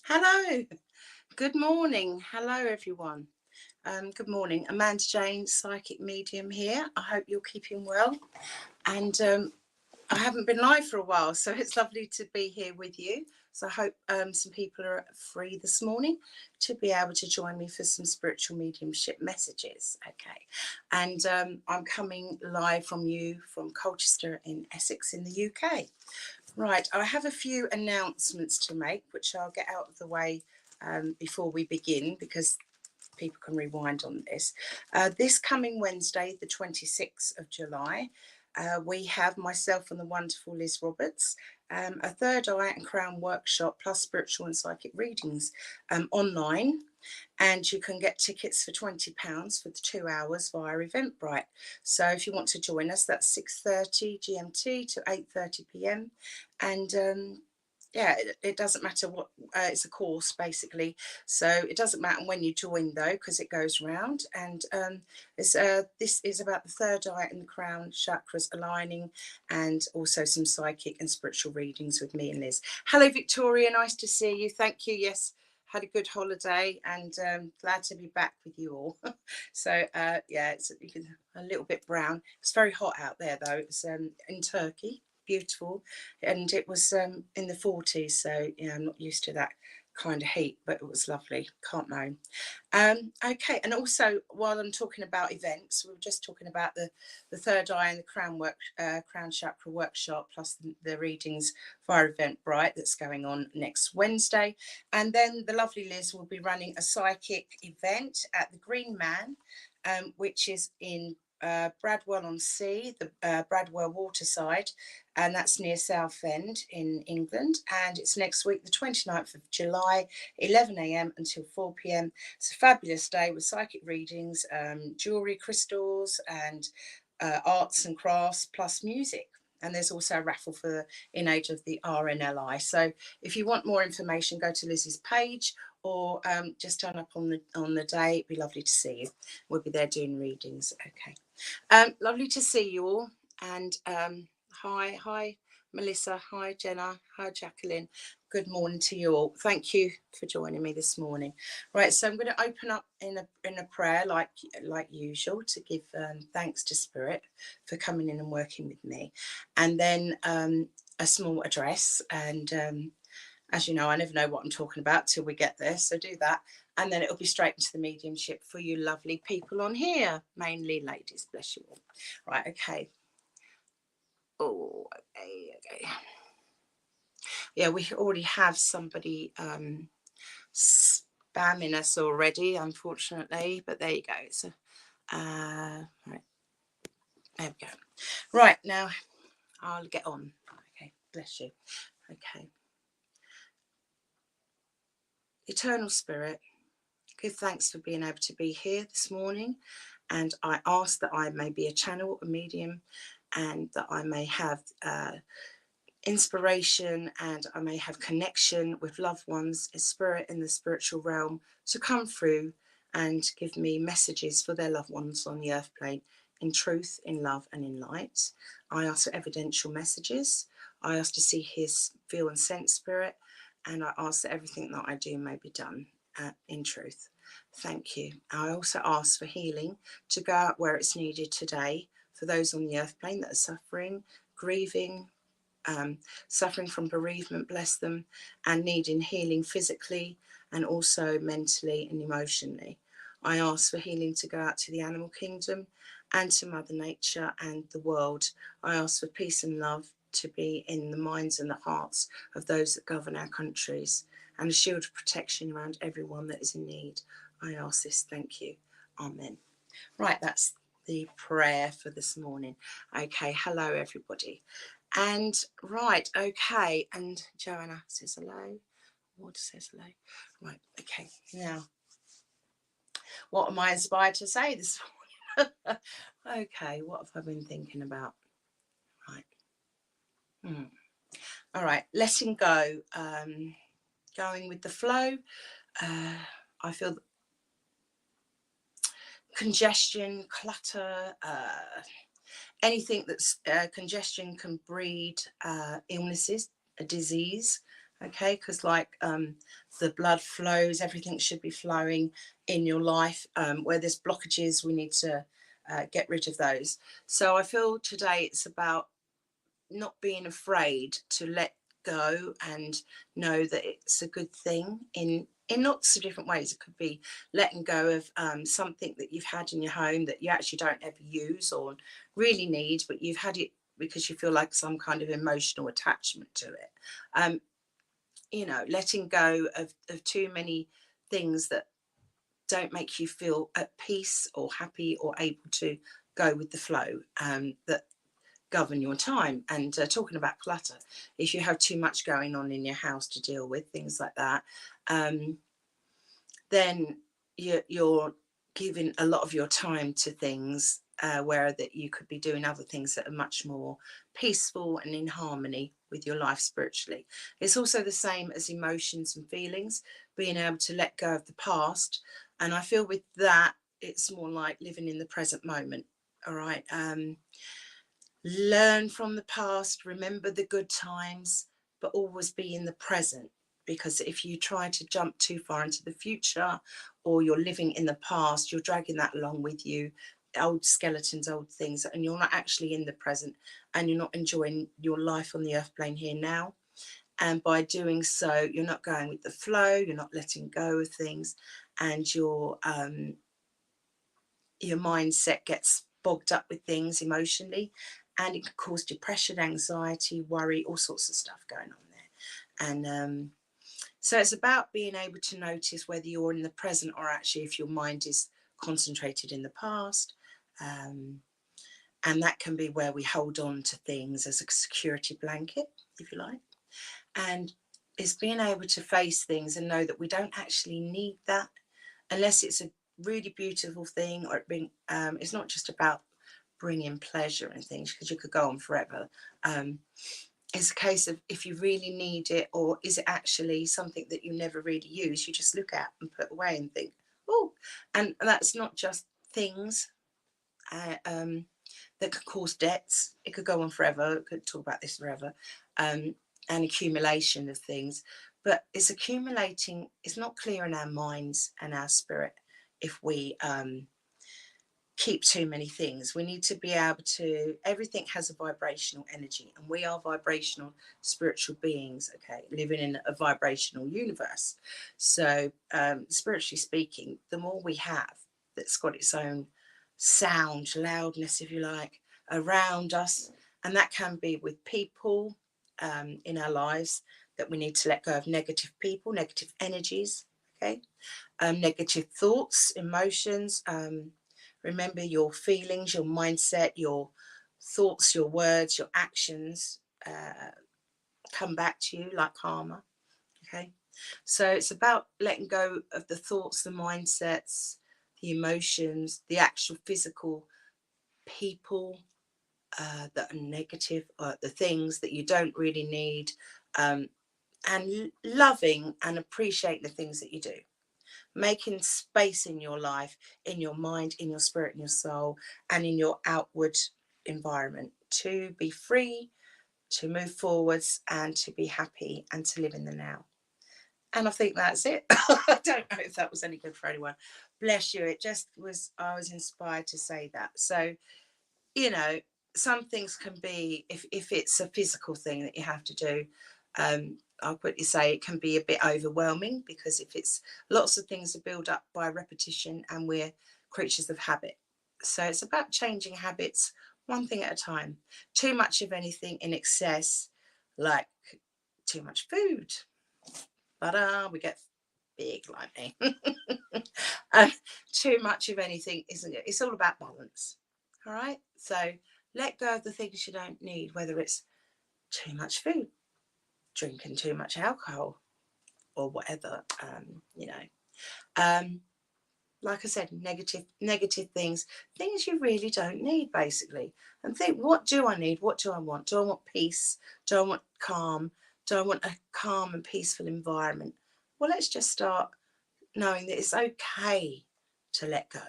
Hello, good morning. Hello, everyone. Good morning. Amanda Jane, psychic medium here. I hope you're keeping well. And I haven't been live for a while, so it's lovely to be here with you. So I hope some people are free this morning to be able to join me for some spiritual mediumship messages. Okay. And I'm coming live from you from Colchester in Essex in the UK. Right, I have a few announcements to make, which I'll get out of the way before we begin, because people can rewind on this. This coming Wednesday, the 26th of July, we have myself and the wonderful Liz Roberts, a third eye and crown workshop plus spiritual and psychic readings online. And you can get tickets for £20 for the 2 hours via Eventbrite. So if you want to join us, that's 6:30 GMT to 8:30 PM. And yeah, it doesn't matter what, it's a course basically. So it doesn't matter when you join though, because it goes round. And this is about the third eye and the crown chakras aligning, and also some psychic and spiritual readings with me and Liz. Hello, Victoria. Nice to see you. Thank you. Yes, had a good holiday, and glad to be back with you all. So yeah, it's a little bit brown. It's very hot out there though. It's in Turkey, beautiful, and it was in the 40s. So yeah, I'm not used to that kind of heat, but it was lovely. Can't moan. Okay, and also while I'm talking about events, we were just talking about the third eye and the crown chakra workshop, plus the readings via Eventbrite that's going on next Wednesday. And then the lovely Liz will be running a psychic event at the Green Man, which is in Bradwell-on-Sea, the Bradwell waterside, and that's near Southend in England. And it's next week, the 29th of July, 11 a.m. until 4 p.m. It's a fabulous day with psychic readings, jewellery, crystals, and arts and crafts, plus music. And there's also a raffle for in aid of the RNLI. So if you want more information, go to Liz's page, or just turn up on the day. It'd be lovely to see you. We'll be there doing readings. Okay. Lovely to see you all. And hi, Melissa. Hi, Jenna. Hi, Jacqueline. Good morning to you all. Thank you for joining me this morning. Right, so I'm going to open up in a prayer like usual, to give thanks to Spirit for coming in and working with me, and then a small address. And as you know, I never know what I'm talking about till we get there, so do that. And then it'll be straight into the mediumship for you lovely people on here, mainly ladies, bless you all. Right, okay. Oh, okay. Yeah, we already have somebody spamming us already, unfortunately, but there you go. So, right, there we go. Right, now I'll get on. Okay, bless you. Okay. Eternal Spirit, give thanks for being able to be here this morning, and I ask that I may be a channel, a medium, and that I may have inspiration, and I may have connection with loved ones in spirit, in the spiritual realm, to come through and give me messages for their loved ones on the earth plane, in truth, in love, and in light. I ask for evidential messages. I ask to see, hear, feel, and sense spirit, and I ask that everything that I do may be done in truth. Thank you. I also ask for healing to go out where it's needed today for those on the earth plane that are suffering, grieving, suffering from bereavement, bless them, and needing healing physically and also mentally and emotionally. I ask for healing to go out to the animal kingdom and to Mother Nature and the world. I ask for peace and love to be in the minds and the hearts of those that govern our countries, and a shield of protection around everyone that is in need. I ask this, thank you. Amen. Right, that's the prayer for this morning. Okay, hello everybody. And right, okay, and Joanna says hello. Water says hello. Right, okay, now, what am I inspired to say this morning? Okay, what have I been thinking about? Right. All right, letting go, going with the flow. I feel congestion, clutter, anything that's congestion can breed illnesses, a disease, okay? Because like the blood flows, everything should be flowing in your life. Where there's blockages, we need to get rid of those. So I feel today it's about not being afraid to let go and know that it's a good thing in lots of different ways. It could be letting go of something that you've had in your home that you actually don't ever use or really need, but you've had it because you feel like some kind of emotional attachment to it. You know, letting go of too many things that don't make you feel at peace or happy or able to go with the flow, that govern your time. And talking about clutter, if you have too much going on in your house to deal with, things like that, then you're giving a lot of your time to things where that you could be doing other things that are much more peaceful and in harmony with your life spiritually. It's also the same as emotions and feelings, being able to let go of the past. And I feel with that, it's more like living in the present moment. All right. Learn from the past, remember the good times, but always be in the present. Because if you try to jump too far into the future or you're living in the past, you're dragging that along with you, old skeletons, old things, and you're not actually in the present and you're not enjoying your life on the earth plane here now. And by doing so, you're not going with the flow, you're not letting go of things, and your mindset gets bogged up with things emotionally, and it can cause depression, anxiety, worry, all sorts of stuff going on there. And so it's about being able to notice whether you're in the present or actually if your mind is concentrated in the past. And that can be where we hold on to things as a security blanket, if you like. And it's being able to face things and know that we don't actually need that unless it's a really beautiful thing, or it's not just about bringing pleasure and things, because you could go on forever. It's a case of if you really need it, or is it actually something that you never really use, you just look at and put away and think, oh. And that's not just things that could cause debts. It could go on forever. I could talk about this forever. An accumulation of things, but it's accumulating. It's not clear in our minds and our spirit if we keep too many things. We need to be able to, everything has a vibrational energy, and we are vibrational spiritual beings, okay, living in a vibrational universe. So spiritually speaking, the more we have that's got its own sound, loudness, if you like, around us, and that can be with people in our lives, that we need to let go of negative people, negative energies, okay, negative thoughts, emotions. Remember, your feelings, your mindset, your thoughts, your words, your actions come back to you like karma. Okay. So it's about letting go of the thoughts, the mindsets, the emotions, the actual physical people that are negative, the things that you don't really need, and loving and appreciate the things that you do. Making space in your life, in your mind, in your spirit, in your soul, and in your outward environment to be free, to move forwards, and to be happy, and to live in the now. And I think that's it. I don't know if that was any good for anyone. Bless you. It just was, I was inspired to say that. So, you know, some things can be, if it's a physical thing that you have to do, I'll quickly say it can be a bit overwhelming, because if it's lots of things are built up by repetition, and we're creatures of habit. So it's about changing habits one thing at a time. Too much of anything in excess, like too much food, but we get big like me. Too much of anything isn't it? It's all about balance. All right. So let go of the things you don't need, whether it's too much food, drinking too much alcohol, or whatever. Like I said, negative things you really don't need, basically. And think, what do I need? What do I want? Do I want peace? Do I want calm? Do I want a calm and peaceful environment? Well, let's just start knowing that it's okay to let go,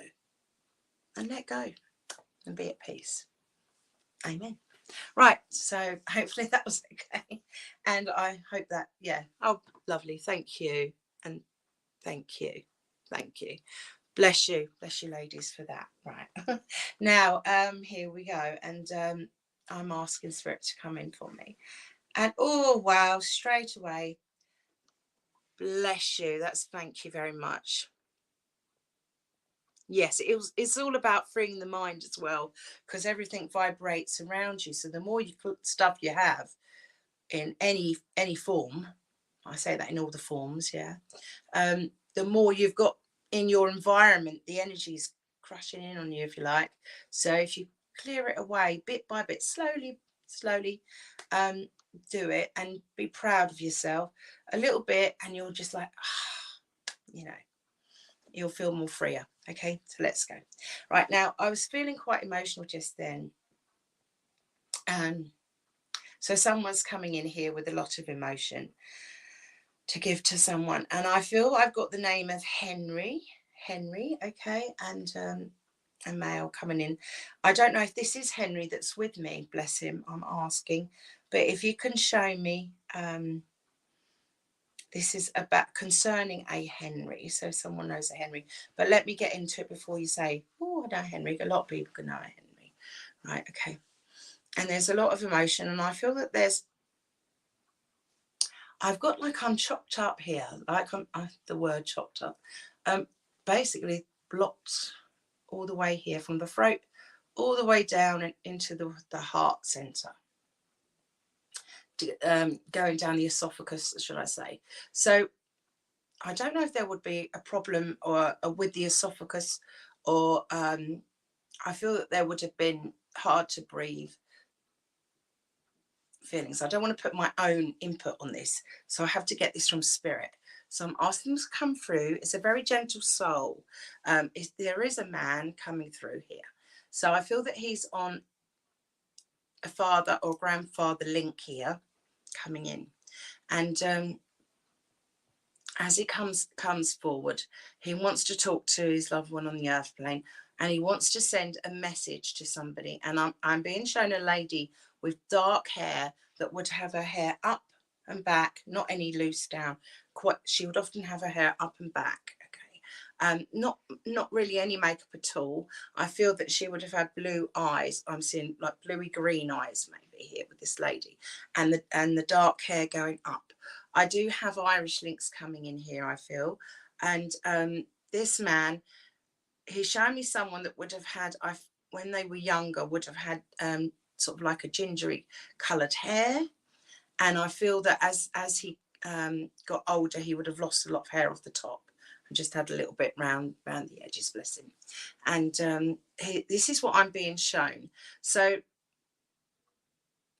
and let go and be at peace. Amen. Right, so hopefully that was okay. And I hope that, yeah. Oh, lovely. Thank you. And thank you. Thank you. Bless you. Bless you, ladies, for that. Right. Now, here we go. And I'm asking Spirit to come in for me. And oh, wow, straight away. Bless you. That's thank you very much. Yes, it's all about freeing the mind as well, because everything vibrates around you. So the more stuff you have in any form, I say that in all the forms, yeah, the more you've got in your environment, the energy's crushing in on you, if you like. So if you clear it away bit by bit, slowly, do it and be proud of yourself a little bit, and you're just like, you know, you'll feel more freer. Okay, so let's go. Right, now I was feeling quite emotional just then. So someone's coming in here with a lot of emotion to give to someone, and I feel I've got the name of Henry, okay, and a male coming in. I don't know if this is Henry that's with me, bless him, I'm asking, but if you can show me, this is about concerning a Henry, so someone knows a Henry, but let me get into it before you say, oh, I know Henry. A lot of people can know a Henry, right? Okay. And there's a lot of emotion, and I feel that I've got like I'm chopped up here, like the word chopped up, basically blocked all the way here from the throat all the way down and into the heart center, going down the esophagus, should I say. So I don't know if there would be a problem or with the esophagus, or I feel that there would have been hard to breathe feelings. I don't want to put my own input on this, so I have to get this from Spirit. So I'm asking them to come through. It's a very gentle soul. There is a man coming through here. So I feel that he's on a father or grandfather link here coming in. And as he comes forward, he wants to talk to his loved one on the earth plane, and he wants to send a message to somebody. And I'm being shown a lady with dark hair that would have her hair up and back, not any loose down. She would often have her hair up and back. Okay, not really any makeup at all. I feel that she would have had blue eyes. I'm seeing like bluey green eyes maybe here with this lady, and the dark hair going up. I do have Irish links coming in here, I feel. And this man, he's showing me someone that would have had, when they were younger, would have had sort of like a gingery coloured hair. And I feel that as he got older, he would have lost a lot of hair off the top and just had a little bit round the edges, bless him. And this is what I'm being shown. So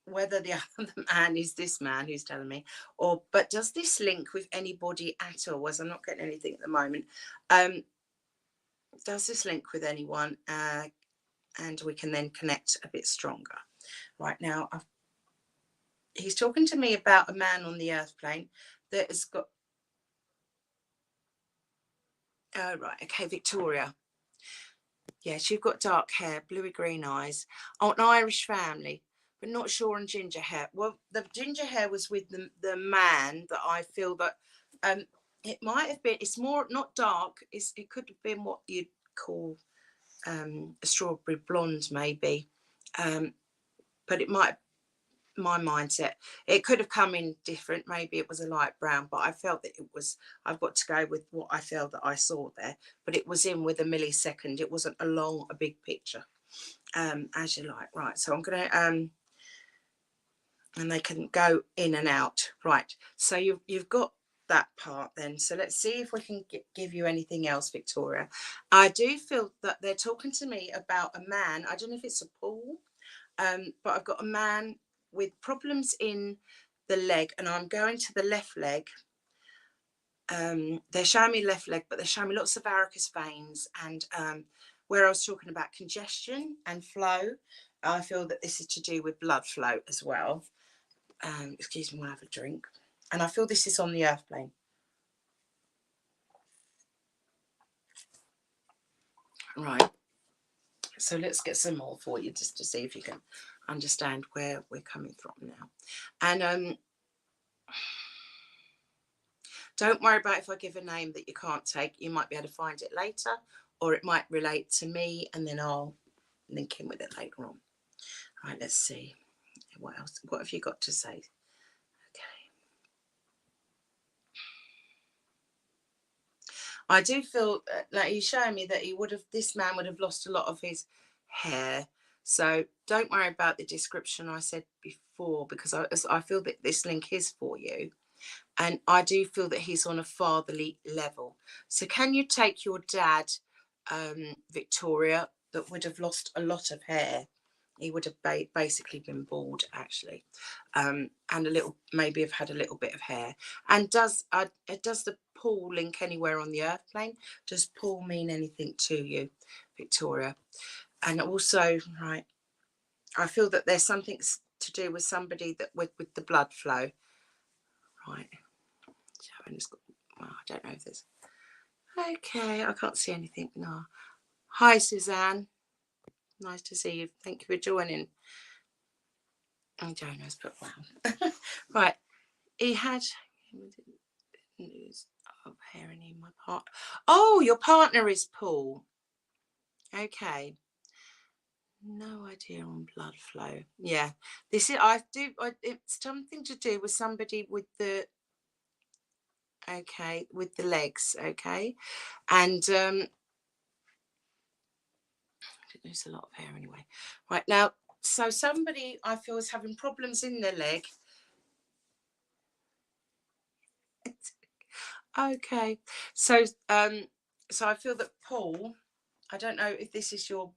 whether the other man is this man who's telling me, but does this link with anybody at all? As I'm not getting anything at the moment. Does this link with anyone? And we can then connect a bit stronger. Right now, he's talking to me about a man on the earth plane that has got. Oh, right. Okay, Victoria. Yes, you've got dark hair, bluey green eyes. Oh, an Irish family, but not sure on ginger hair. Well, the ginger hair was with the man that I feel that it might have been. It's more not dark. It could have been what you'd call a strawberry blonde, maybe. But it might. My mindset, it could have come in different. Maybe it was a light brown, but I felt that it was. I've got to go with what I felt that I saw there, but it was in with a millisecond. It wasn't a big picture, as you like. Right, so I'm gonna and they can go in and out. Right, so you've got that part then. So let's see if we can give you anything else, Victoria. I do feel that they're talking to me about a man. I don't know if it's a Paul, but I've got a man with problems in the leg, and I'm going to the left leg. They're showing me left leg, but they're showing me lots of varicose veins, and where I was talking about congestion and flow, I feel that this is to do with blood flow as well. Excuse me while I have a drink. And I feel this is on the earth plane. Right. So let's get some more for you just to see if you can understand where we're coming from now. And don't worry about if I give a name that you can't take. You might be able to find it later, or it might relate to me, and then I'll link in with it later on. Right, let's see. What else? What have you got to say? Okay. I do feel like he's showing me that this man would have lost a lot of his hair. So don't worry about the description I said before, because I feel that this link is for you. And I do feel that he's on a fatherly level. So can you take your dad, Victoria, that would have lost a lot of hair? He would have basically been bald, actually, and maybe have had a little bit of hair. And does the Paul link anywhere on the earth plane? Does Paul mean anything to you, Victoria? And also, right, I feel that there's something to do with somebody that with the blood flow, right? Well, I don't know if there's. Okay, I can't see anything. No. Hi, Suzanne. Nice to see you. Thank you for joining. Oh, Jonas, but wow. Right. He had news of hair in my part. Oh, your partner is Paul. Okay. No idea on blood flow. Yeah. This is it's something to do with somebody with the with the legs, okay. And there's a lot of hair anyway. Right now, so somebody I feel is having problems in their leg. Okay, so I feel that Paul, I don't know if this is your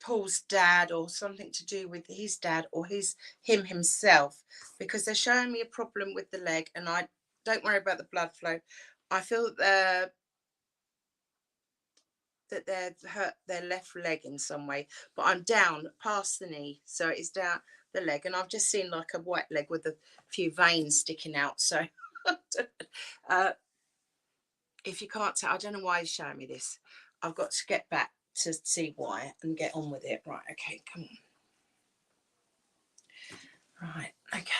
Paul's dad or something to do with his dad or him himself, because they're showing me a problem with the leg, and I don't worry about the blood flow. I feel that they've hurt their left leg in some way, but I'm down past the knee, so it's down the leg, and I've just seen like a white leg with a few veins sticking out. So if you can't tell, I don't know why he's showing me this. I've got to get back to see why and get on with it. Right, okay, come on. Right, okay.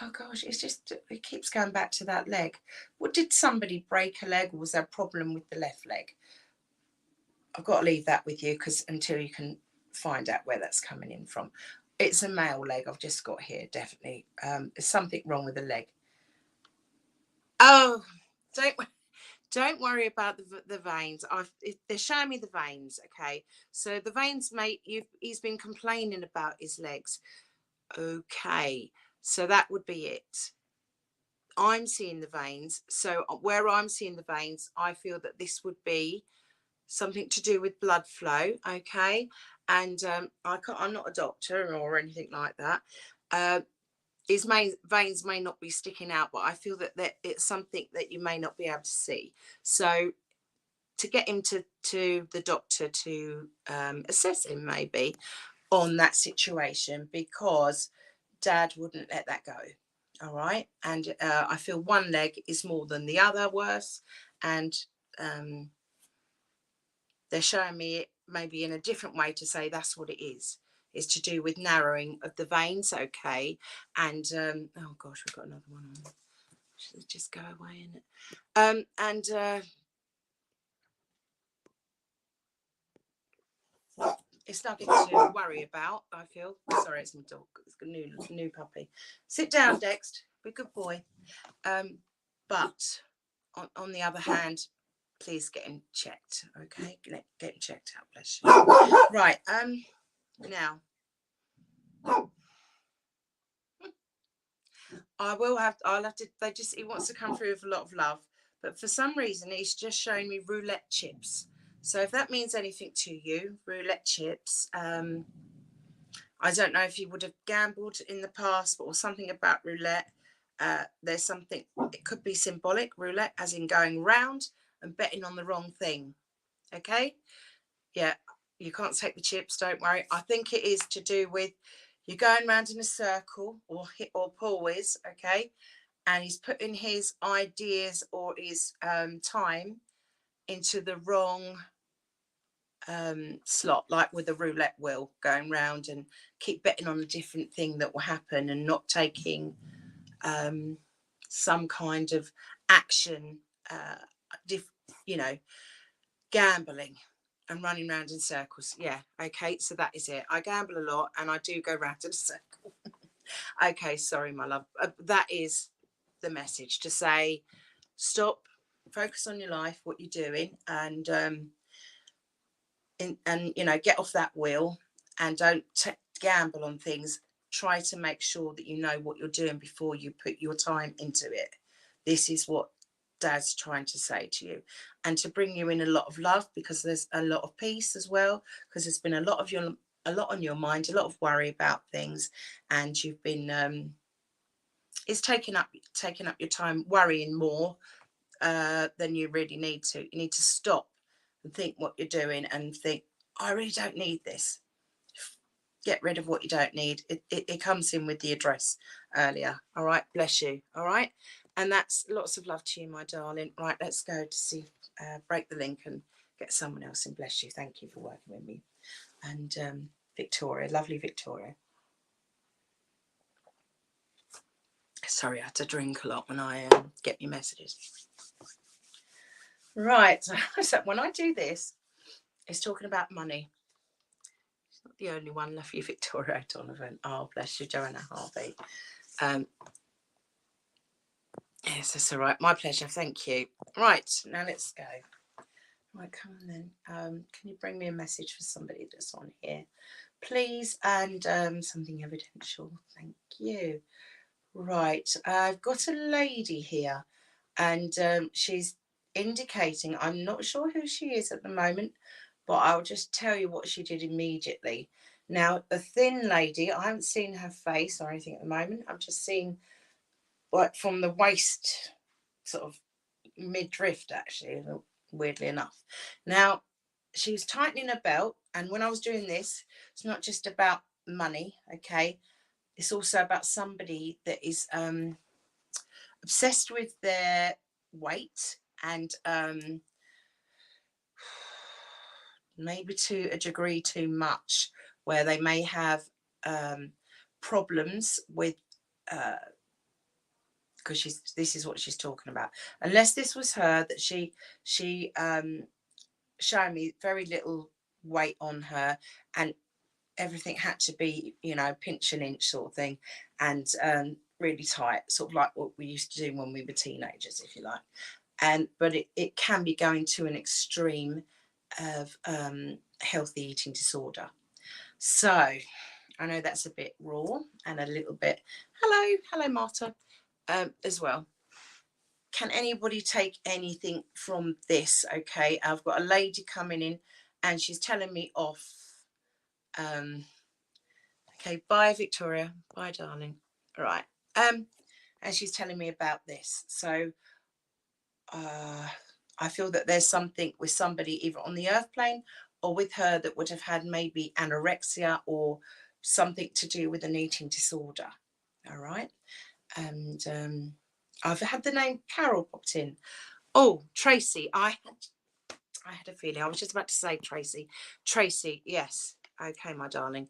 Oh gosh, it keeps going back to that leg. What, did somebody break a leg, or was there a problem with the left leg? I've got to leave that with you, because until you can find out where that's coming in from. It's a male leg I've just got here, definitely. There's something wrong with the leg. Oh, don't worry about the veins. They're showing me the veins, okay? So the veins, mate, he's been complaining about his legs. Okay, so that would be it. I'm seeing the veins. So where I'm seeing the veins, I feel that this would be something to do with blood flow, okay? And I'm not a doctor or anything like that. His main veins may not be sticking out, but I feel that it's something that you may not be able to see. So to get him to the doctor to assess him maybe on that situation, because Dad wouldn't let that go. All right. And I feel one leg is more than the other worse. And they're showing me it maybe in a different way to say that's what it is. It's to do with narrowing of the veins, okay. And oh gosh, we've got another one on. Should it just go away in it? It's nothing to worry about, I feel. Sorry, it's my dog. It's a new puppy. Sit down, Dext. Be a good boy. But on the other hand, please get him checked, okay? Get him checked out, bless you. Right, now I'll have to, he wants to come through with a lot of love, but for some reason he's just showing me roulette chips. So if that means anything to you, roulette chips, I don't know if you would have gambled in the past, or something about roulette. There's something, it could be symbolic, roulette, as in going round and betting on the wrong thing. Okay? Yeah, you can't take the chips, don't worry. I think it is to do with you're going round in a circle, or Paul is, okay? and he's putting his ideas or his time into the wrong slot, like with a roulette wheel, going round and keep betting on a different thing that will happen and not taking some kind of action, you know, gambling and running round in circles. Yeah, okay, so that is it. I gamble a lot and I do go round in a circle. Okay, sorry, my love. That is the message, to say, stop, focus on your life, what you're doing, and you know, get off that wheel and don't gamble on things. Try to make sure that you know what you're doing before you put your time into it. This is what Dad's trying to say to you, and to bring you in a lot of love, because there's a lot of peace as well, because there's been a lot on your mind, a lot of worry about things, and you've been it's taking up your time worrying more than you really need to. You need to stop and think what you're doing and think, I really don't need this. Get rid of what you don't need. It comes in with the address earlier. All right, bless you. All right, and that's lots of love to you, my darling. Right, let's go to see, break the link and get someone else in. Bless you. Thank you for working with me. And Victoria, lovely Victoria. Sorry, I had to drink a lot when I get your messages. Right, so when I do this, it's talking about money. It's not the only one. Love you, Victoria Donovan. Oh, bless you, Joanna Harvey. Yes, that's all right. My pleasure. Thank you. Right, now let's go. Right, come on then. Can you bring me a message for somebody that's on here, please? And something evidential. Thank you. Right, I've got a lady here, and she's indicating, I'm not sure who she is at the moment, but I'll just tell you what she did immediately. Now, a thin lady, I haven't seen her face or anything at the moment. I'm just seeing, like, from the waist, sort of mid-drift, actually, weirdly enough. Now, she was tightening her belt, and when I was doing this, it's not just about money, okay? It's also about somebody that is obsessed with their weight, and maybe to a degree too much, where they may have problems with because this is what she's talking about. Unless this was her, that she showed me very little weight on her, and everything had to be, you know, pinch an inch sort of thing, and really tight, sort of like what we used to do when we were teenagers, if you like. But it can be going to an extreme of healthy eating disorder. So I know that's a bit raw and a little bit, hello Marta, as well. Can anybody take anything from this? Okay, I've got a lady coming in and she's telling me off. Okay, bye Victoria, bye darling. All right, and she's telling me about this. So I feel that there's something with somebody either on the earth plane or with her that would have had maybe anorexia or something to do with an eating disorder. All right, and I've had the name Carol popped in. Oh, Tracy, I had a feeling. I was just about to say Tracy. Tracy, yes. Okay, my darling.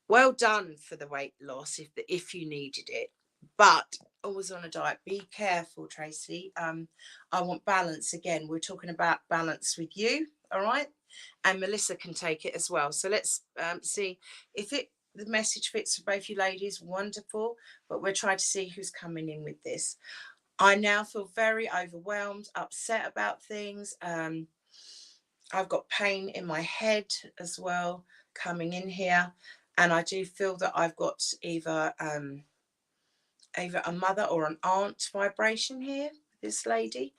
Well done for the weight loss if you needed it. But always on a diet. Be careful, Tracy. I want balance. Again, we're talking about balance with you. All right. And Melissa can take it as well. So let's see if the message fits for both you ladies. Wonderful. But we're trying to see who's coming in with this. I now feel very overwhelmed, upset about things. I've got pain in my head as well coming in here. And I do feel that I've got either a mother or an aunt vibration here, this lady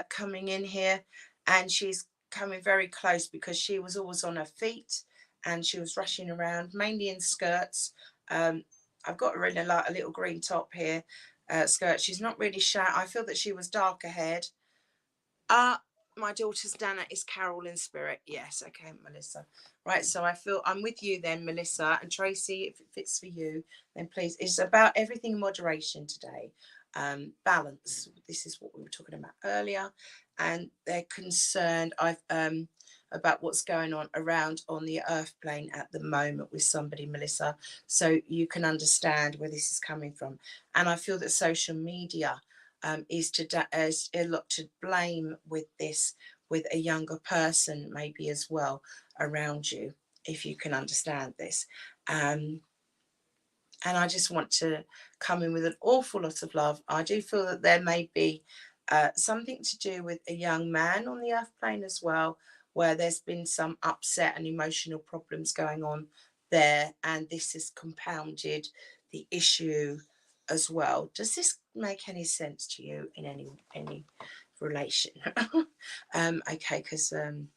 coming in here. And she's coming very close because she was always on her feet and she was rushing around, mainly in skirts. I've got really like a little green top here, skirt. She's not really shy. I feel that she was darker haired. My daughter's Dana is Carol in spirit. Yes, okay, Melissa. Right, so I feel I'm with you then, Melissa. And Tracy, if it fits for you, then please. It's about everything in moderation today. balance. This is what we were talking about earlier, and they're concerned about what's going on around on the earth plane at the moment with somebody, Melissa, so you can understand where this is coming from. And I feel that social media is a lot to blame with this, with a younger person maybe as well around you, if you can understand this. And I just want to come in with an awful lot of love. I do feel that there may be something to do with a young man on the earth plane as well, where there's been some upset and emotional problems going on there, and this has compounded the issue as well. Does this make any sense to you in any relation? Okay, because in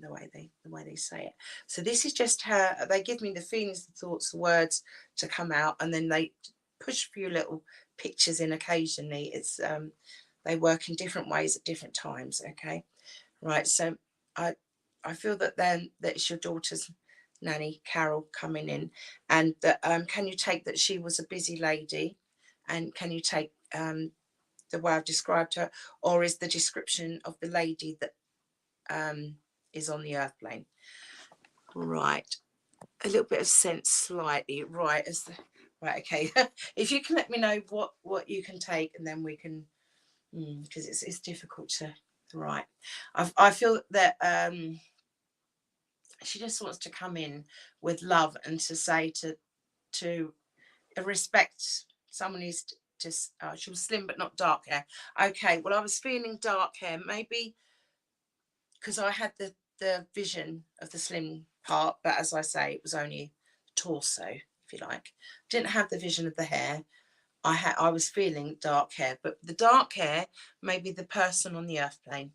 the way they say it. So this is just how they give me the feelings, the thoughts, the words to come out, and then they push a few little pictures in occasionally. It's they work in different ways at different times. Okay, right. So I feel that then that it's your daughter's nanny Carol coming in, and that can you take that she was a busy lady, and can you take the way I've described her, or is the description of the lady that is on the earth plane? Right, a little bit of sense slightly, right, as the right, okay. If you can let me know what you can take, and then we can, because it's difficult to, right. I feel that she just wants to come in with love and to say to respect someone who's just she was slim but not dark hair. Okay, well, I was feeling dark hair, maybe because I had the vision of the slim part, but as I say, it was only torso, if you like. Didn't have the vision of the hair. I was feeling dark hair, but the dark hair may be the person on the earth plane.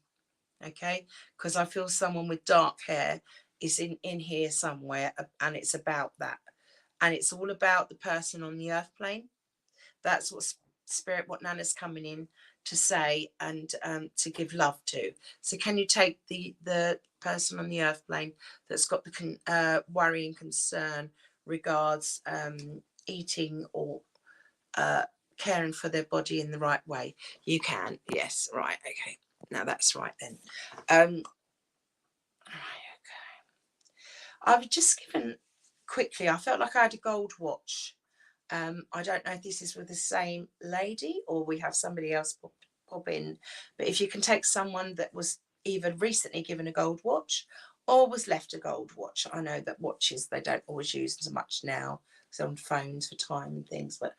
Okay, because I feel someone with dark hair is in here somewhere, and it's about that, and it's all about the person on the earth plane. That's what spirit, what Nana's coming in to say, and to give love to. So can you take the person on the earth plane that's got the worry and concern regards eating or caring for their body in the right way? You can, yes, right, okay. Now that's right then. Okay. I was just given quickly, I felt like I had a gold watch. I don't know if this is with the same lady or we have somebody else pop in, but if you can take someone that was either recently given a gold watch or was left a gold watch. I know that watches, they don't always use as much now, so on phones for time and things, but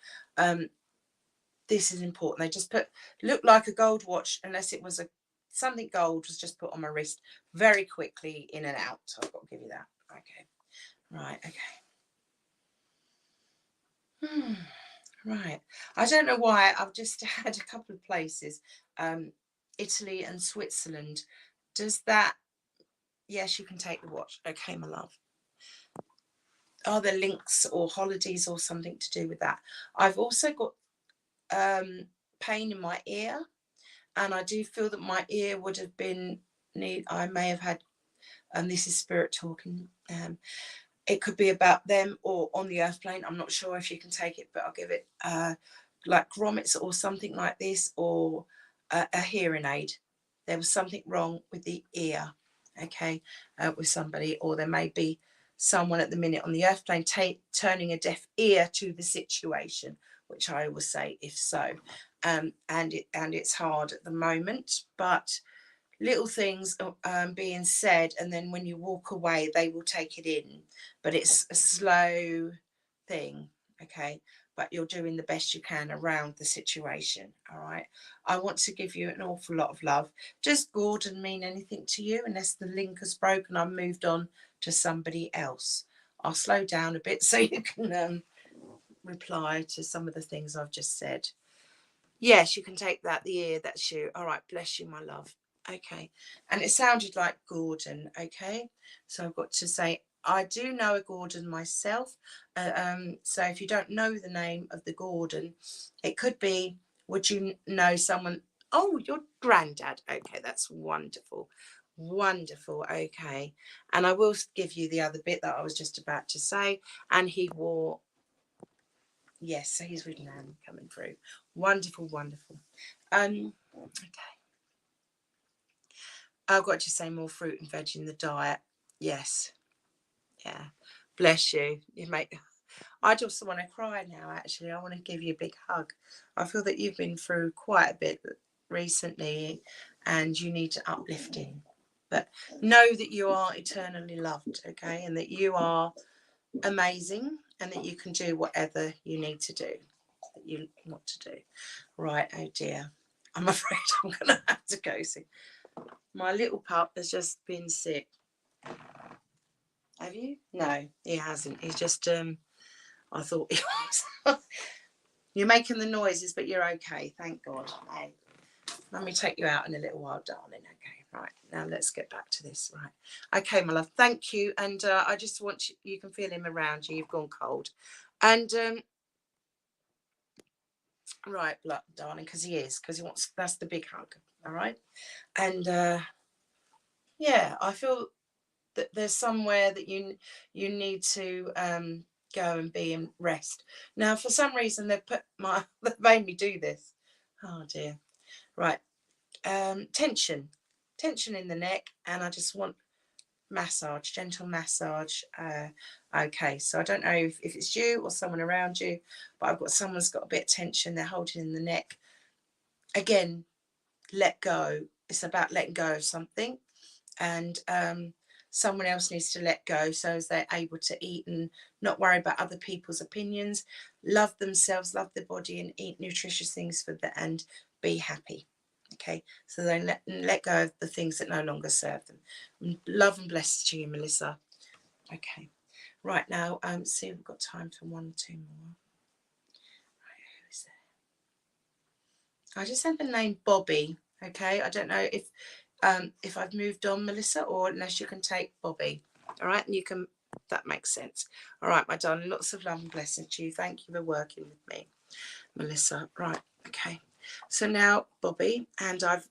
this is important. They just looked like a gold watch, unless it was something gold was just put on my wrist very quickly, in and out. So I've got to give you that. Okay, right, okay. Right. I don't know why. I've just had a couple of places, Italy and Switzerland. Does that? Yes, you can take the watch. Okay, my love. Are there links or holidays or something to do with that? I've also got pain in my ear, and I do feel that my ear would have been I may have had, and this is spirit talking. It could be about them or on the earth plane. I'm not sure if you can take it, but I'll give it like grommets or something like this, or a hearing aid. There was something wrong with the ear, okay, with somebody, or there may be someone at the minute on the earth plane turning a deaf ear to the situation, which I always say if so. And it's hard at the moment, but little things being said, and then when you walk away they will take it in, but it's a slow thing, okay, but you're doing the best you can around the situation. All right, I want to give you an awful lot of love. Does Gordon mean anything to you? Unless the link has broken, I've moved on to somebody else. I'll slow down a bit so you can reply to some of the things I've just said. Yes, you can take that, the ear, that's you. All right, bless you, my love. Okay, and it sounded like Gordon. Okay, so I've got to say I do know a Gordon myself. So if you don't know the name of the Gordon, it could be, would you know someone? Oh, your granddad. Okay, that's wonderful. Wonderful. Okay, and I will give you the other bit that I was just about to say. And he wore, yes, so he's with Nan coming through. Wonderful, wonderful. Okay. I've got to say more fruit and veg in the diet. Yes. Yeah. Bless you. You make. I just want to cry now, actually. I want to give you a big hug. I feel that you've been through quite a bit recently and you need uplifting. But know that you are eternally loved, okay? And that you are amazing and that you can do whatever you need to do, that you want to do. Right, oh dear. I'm afraid I'm going to have to go soon. My little pup has just been sick. Have you? No, he hasn't. He's just, I thought he was. You're making the noises, but you're okay. Thank God. Hey, let me take you out in a little while, darling. Okay, right. Now let's get back to this. Right. Okay, my love. Thank you. And I just want you can feel him around you. You've gone cold. And, right, darling, because he wants, that's the big hug. All right. And, yeah, I feel that there's somewhere that you need to go and be and rest. Now, for some reason, they've made me do this. Oh dear. Right. Tension in the neck, and I just want massage, gentle massage. Okay, so I don't know if it's you or someone around you, but I've got someone's got a bit of tension. They're holding in the neck. Again, let go. It's about letting go of something, and someone else needs to let go so as they're able to eat and not worry about other people's opinions, love themselves, love their body, and eat nutritious things for that, and be happy. Okay, so then let go of the things that no longer serve them. Love and blessings to you, Melissa. Okay, right now, see, we've got time for one or two more. Right, who is there? I just have the name Bobby. Okay, I don't know if I've moved on, Melissa, or unless you can take Bobby. All right, and you can. That makes sense. All right, my darling. Lots of love and blessings to you. Thank you for working with me, Melissa. Right. Okay. So now, Bobby, and I've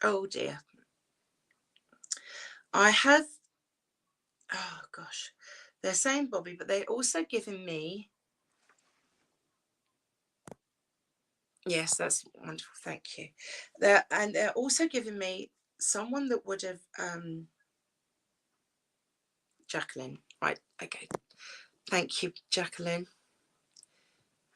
oh dear. I have, oh gosh, they're saying Bobby, but they're also giving me, yes, that's wonderful, thank you. They're also giving me someone that would have, Jacqueline, right, okay, thank you, Jacqueline.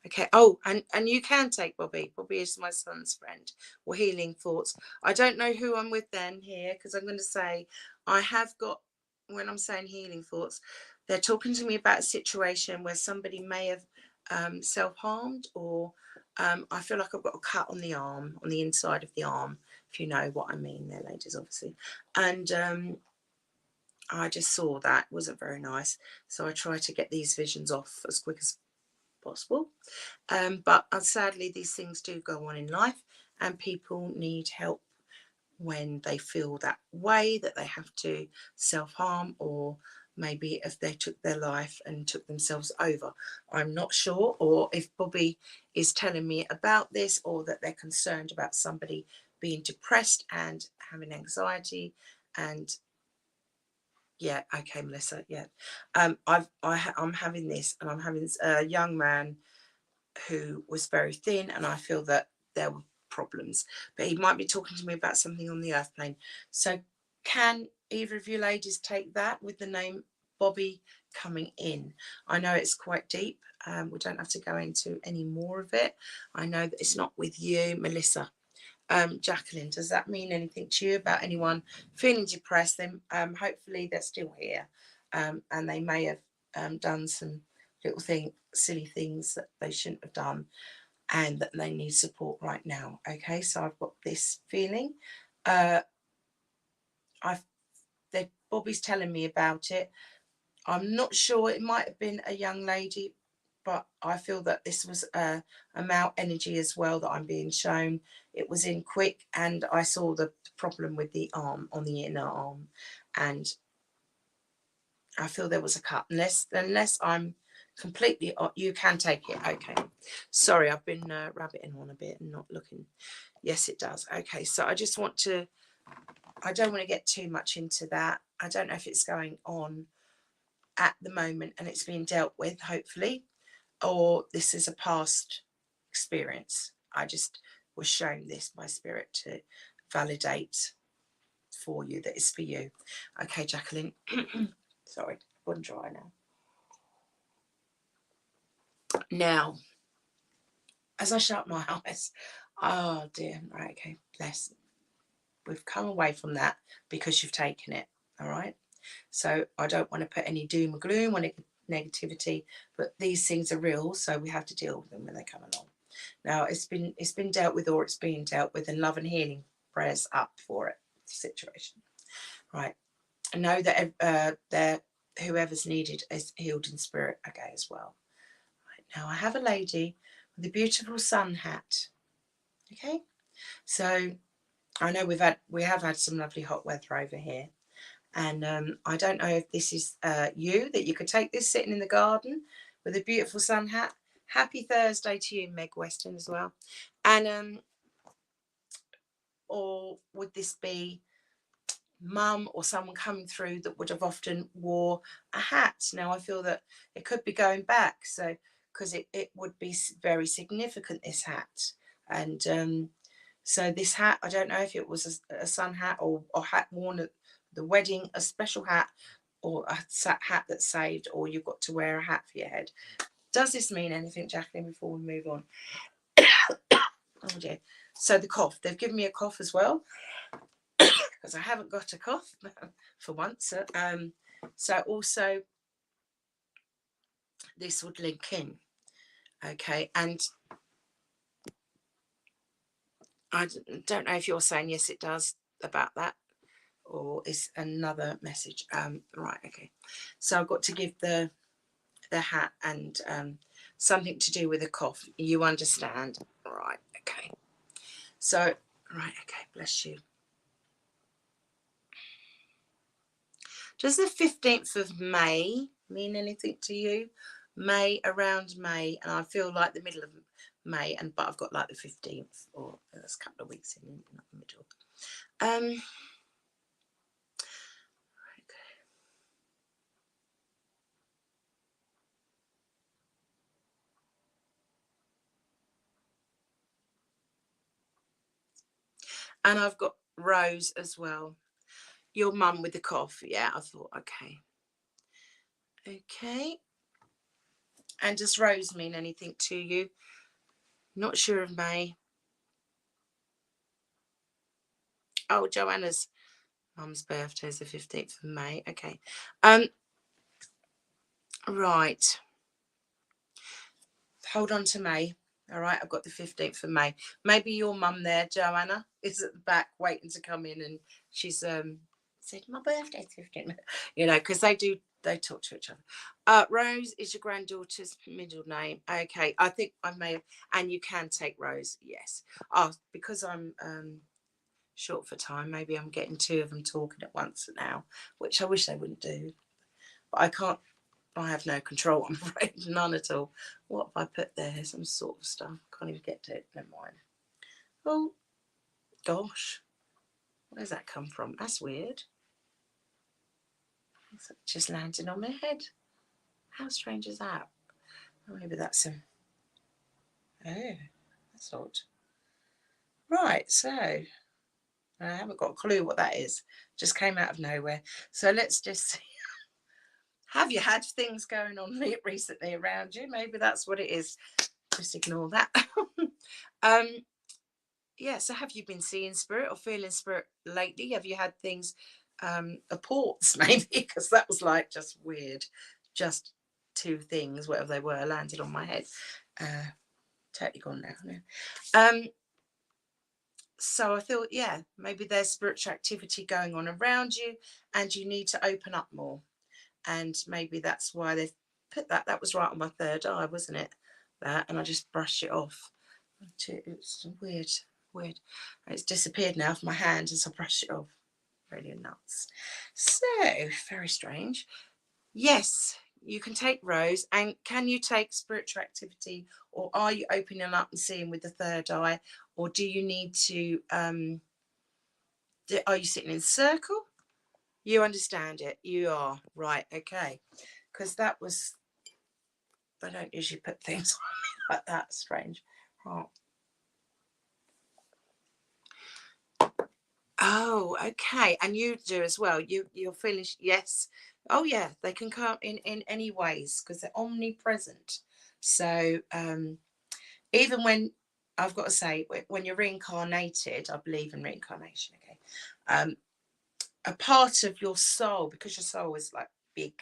Okay. Oh, and you can take Bobby. Bobby is my son's friend. Or Healing Thoughts. I don't know who I'm with then here, because I'm going to say I have got, when I'm saying Healing Thoughts, they're talking to me about a situation where somebody may have self-harmed, or I feel like I've got a cut on the arm, on the inside of the arm, if you know what I mean there, ladies, obviously. And I just saw that. It wasn't very nice. So I try to get these visions off as quick as possible. But sadly, these things do go on in life, and people need help when they feel that way, that they have to self-harm, or maybe if they took their life and took themselves over. I'm not sure, or if Bobby is telling me about this, or that they're concerned about somebody being depressed and having anxiety. And yeah, okay, Melissa, yeah. I'm having this, and I'm having a young man who was very thin, and I feel that there were problems, but he might be talking to me about something on the earth plane. So can either of you ladies take that with the name Bobby coming in? I know it's quite deep. We don't have to go into any more of it. I know that it's not with you, Melissa. Jacqueline, does that mean anything to you about anyone feeling depressed? Then hopefully they're still here, and they may have done some little silly things that they shouldn't have done, and that they need support right now. Okay, so I've got this feeling. Bobby's telling me about it. I'm not sure. It might have been a young lady, but I feel that this was a male energy as well that I'm being shown. It was in quick, and I saw the problem with the arm, on the inner arm, and I feel there was a cut. Unless I'm completely, you can take it. Okay, sorry, I've been rabbiting on a bit and not looking. Yes, it does. Okay, so I just want to, I don't want to get too much into that. I don't know if it's going on at the moment and it's being dealt with, hopefully. or this is a past experience. I just was shown this by Spirit to validate for you that it's for you. Okay, Jacqueline. Sorry, one dry now. Now, as I shut my eyes, oh dear, right, okay, bless. We've come away from that because you've taken it, all right? So I don't want to put any doom or gloom or negativity, but these things are real, so we have to deal with them when they come along. Now, it's been dealt with, or it's being dealt with, and love and healing prayers up for it, the situation. Right. I know that whoever's needed is healed in spirit, okay, as well. Right. Now, I have a lady with a beautiful sun hat, okay? So I know we have had some lovely hot weather over here. And I don't know if this is you, that you could take this sitting in the garden with a beautiful sun hat. Happy Thursday to you, Meg Weston, as well. And or would this be mum or someone coming through that would have often wore a hat? Now I feel that it could be going back, so because it would be very significant, this hat. And so this hat, I don't know if it was a sun hat or hat worn at the wedding, a special hat, or a hat that's saved, or you've got to wear a hat for your head. Does this mean anything, Jacqueline, before we move on? Oh dear. So the cough, they've given me a cough as well, because I haven't got a cough for once. So also this would link in, okay? And I don't know if you're saying yes, it does about that, or is another message. Right, okay. So I've got to give the hat and something to do with a cough. You understand? Right, okay. So, right, okay, bless you. Does the 15th of May mean anything to you? May, around May, and I feel like the middle of May, but I've got like the 15th, or that's a couple of weeks in, not the middle. Okay. And I've got Rose as well. Your mum with the cough. Yeah, I thought, okay. Okay. And does Rose mean anything to you? Not sure of May. Oh, Joanna's mum's birthday is the 15th of May. Okay. Right. Hold on to May. All right, I've got the 15th of May. Maybe your mum there, Joanna, is at the back waiting to come in, and she's said, my birthday's 15th. You know, because they talk to each other. Rose is your granddaughter's middle name. Okay, I think I may have, and you can take Rose, yes. Oh, because I'm short for time, maybe I'm getting two of them talking at once now, which I wish they wouldn't do. But I can't. I have no control, I'm afraid, none at all. What have I put there? Some sort of stuff. Can't even get to it. Never mind. Oh, gosh. Where's that come from? That's weird. It's just landing on my head. How strange is that? Oh, maybe that's some... Oh, that's odd. Right, so I haven't got a clue what that is. Just came out of nowhere. So let's just see. Have you had things going on recently around you? Maybe that's what it is. Just ignore that. Yeah, so have you been seeing spirit or feeling spirit lately? Have you had things, apports maybe? Because that was like just weird. Just two things, whatever they were, landed on my head. Totally gone now. So I thought, yeah, maybe there's spiritual activity going on around you and you need to open up more. And maybe that's why they've put that. That was right on my third eye, wasn't it? That, and I just brushed it off. It's weird. It's disappeared now from my hand as I brush it off. Really nuts. So, very strange. Yes, you can take Rose. And can you take spiritual activity, or are you opening up and seeing with the third eye, or do you need to are you sitting in a circle? You understand it. You are right. Okay. Because that was They don't usually put things on me like that. Strange. Oh. Oh, okay. And you do as well. You're feeling, yes. Oh yeah, they can come in any ways because they're omnipresent. So even when, I've got to say, when you're reincarnated, I believe in reincarnation, okay. A part of your soul, because your soul is like big,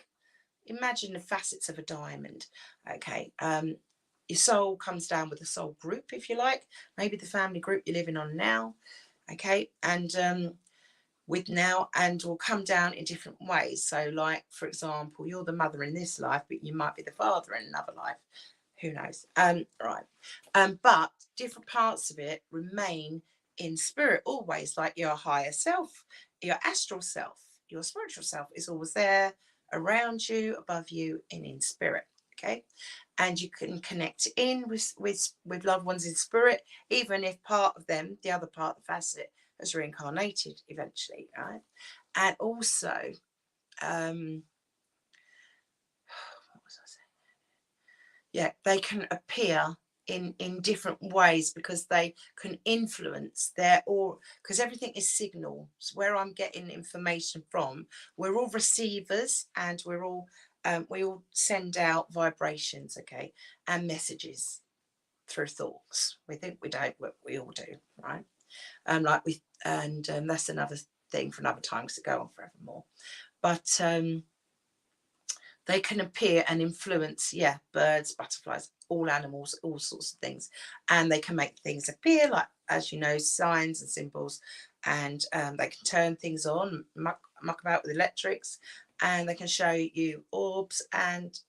imagine the facets of a diamond, okay. Your soul comes down with a soul group, if you like, maybe the family group you're living on now, okay, and with now, and will come down in different ways. So like, for example, you're the mother in this life, but you might be the father in another life, who knows. Right. But different parts of it remain in spirit always, like your higher self, your astral self, your spiritual self is always there, around you, above you, and in spirit, okay. And you can connect in with loved ones in spirit, even if part of them, the other part, the facet, has reincarnated eventually, right? And also, what was I saying? Yeah, they can appear in different ways because they can influence their, or because everything is signal. So where I'm getting information from, we're all receivers, and we're all we all send out vibrations, okay, and messages through thoughts. We think we don't, but we all do, right? Like we, and that's another thing for another time because it go on forevermore. But they can appear and influence, yeah, birds, butterflies, all animals, all sorts of things, and they can make things appear, like, as you know, signs and symbols, and they can turn things on, muck about with electrics, and they can show you orbs and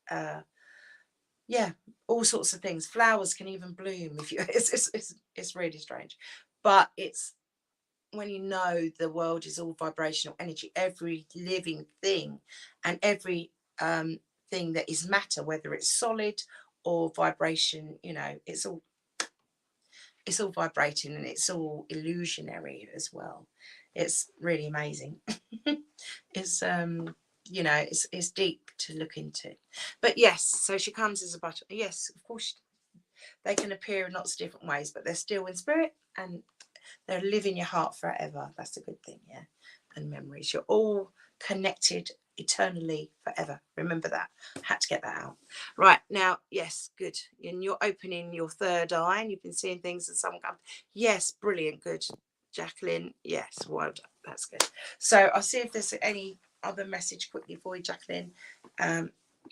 yeah, all sorts of things. Flowers can even bloom if you. It's really strange, but it's when you know the world is all vibrational energy, every living thing and every thing that is matter, whether it's solid or vibration, you know, it's all vibrating, and it's all illusionary as well. It's really amazing. It's you know, it's deep to look into. But yes, so she comes as a butterfly. Yes, of course they can appear in lots of different ways, but they're still in spirit, and they'll live in your heart forever. That's a good thing, yeah. And memories. You're all connected eternally forever. Remember that. Had to get that out. Right, now, yes, good. And you're opening your third eye, and you've been seeing things, and someone comes. Yes, brilliant, good. Jacqueline, yes, well done. That's good. So I'll see if there's any other message quickly for you, Jacqueline,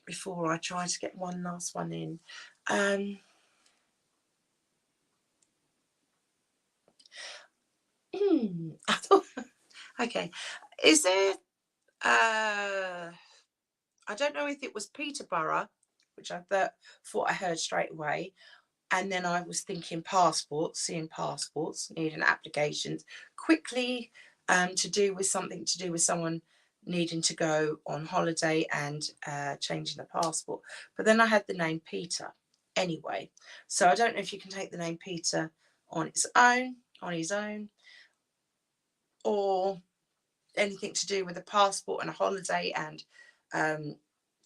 before I try to get one last one in. I thought, okay, is there I don't know if it was Peterborough, which I thought I heard straight away, and then I was thinking passports, seeing passports, needing applications quickly, to do with something to do with someone needing to go on holiday and changing the passport. But then I had the name Peter anyway, so I don't know if you can take the name Peter on its own, on his own, or anything to do with a passport and a holiday and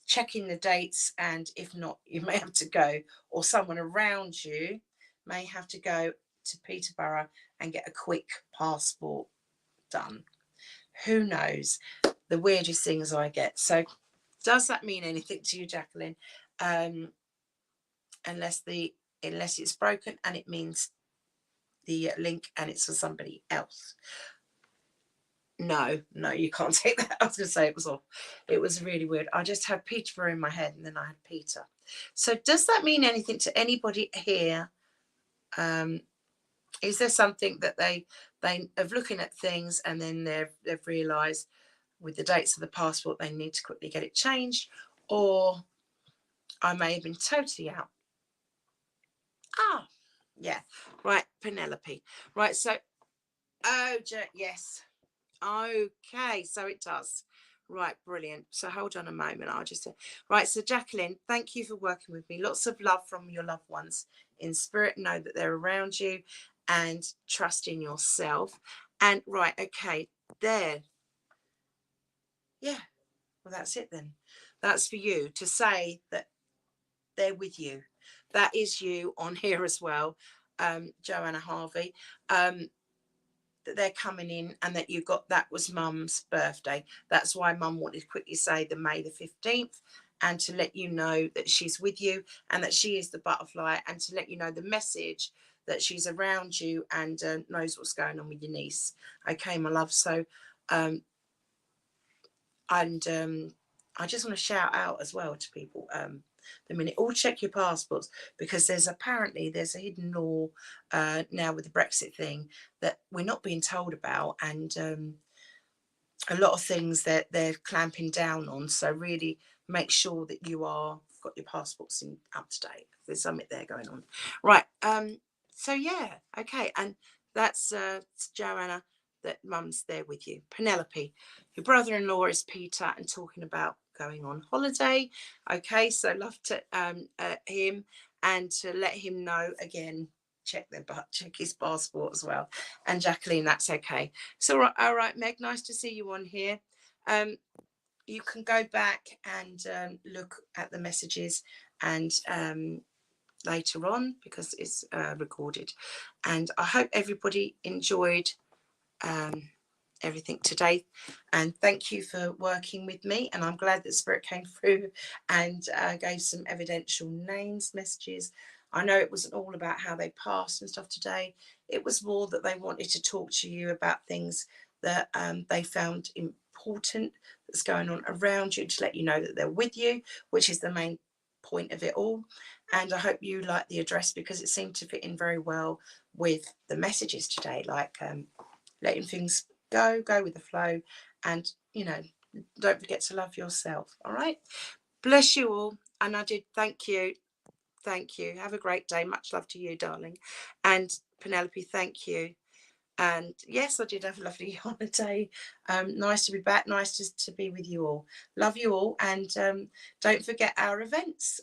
checking the dates, and if not, you may have to go, or someone around you may have to go to Peterborough and get a quick passport done. Who knows? The weirdest things I get. So does that mean anything to you, Jacqueline? Unless it's broken and it means the link and it's for somebody else. No, you can't take that. I was going to say it was off. It was really weird. I just had Peterborough in my head, and then I had Peter. So does that mean anything to anybody here? Is there something that they are looking at things, and then they've realised with the dates of the passport they need to quickly get it changed, or I may have been totally out. Ah, yeah, right, Penelope. Right, so, oh, yes. Okay, so it does. Right, brilliant. So hold on a moment. I'll just right. So Jacqueline, thank you for working with me. Lots of love from your loved ones in spirit. Know that they're around you, and trust in yourself. And right, okay, there. Yeah. Well, that's it then. That's for you to say that they're with you. That is you on here as well, Joanna Harvey. That they're coming in, and that you got, that was Mum's birthday. That's why Mum wanted to quickly say the May the 15th, and to let you know that she's with you and that she is the butterfly, and to let you know the message that she's around you and knows what's going on with your niece. Okay, my love. So I just want to shout out as well to people, the minute, all check your passports, because there's a hidden law now with the Brexit thing that we're not being told about, and a lot of things that they're clamping down on. So really make sure that you are got your passports in up to date. There's something there going on, right? So yeah, okay, and that's Joanna, that Mum's there with you. Penelope, your brother-in-law is Peter, and talking about going on holiday. Okay, so love to him, and to let him know again, check his passport as well. And Jacqueline, that's okay. So all right, Meg, nice to see you on here. You can go back and look at the messages and later on, because it's recorded. And I hope everybody enjoyed everything today, and thank you for working with me. And I'm glad that Spirit came through and gave some evidential names messages. I know it wasn't all about how they passed and stuff today. It was more that they wanted to talk to you about things that they found important that's going on around you, to let you know that they're with you, which is the main point of it all. And I hope you like the address, because it seemed to fit in very well with the messages today, like letting things go with the flow, and don't forget to love yourself. All right, bless you all. And I did thank you. Have a great day. Much love to you, darling. And Penelope, thank you. And yes, I did have a lovely holiday. Nice to be back. Nice to be with you all. Love you all. And don't forget our events.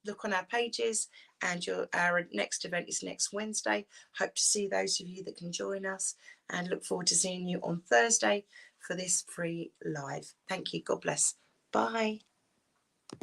Look on our pages, and our next event is next Wednesday. Hope to see those of you that can join us, and look forward to seeing you on Thursday for this free live. Thank you. God bless. Bye.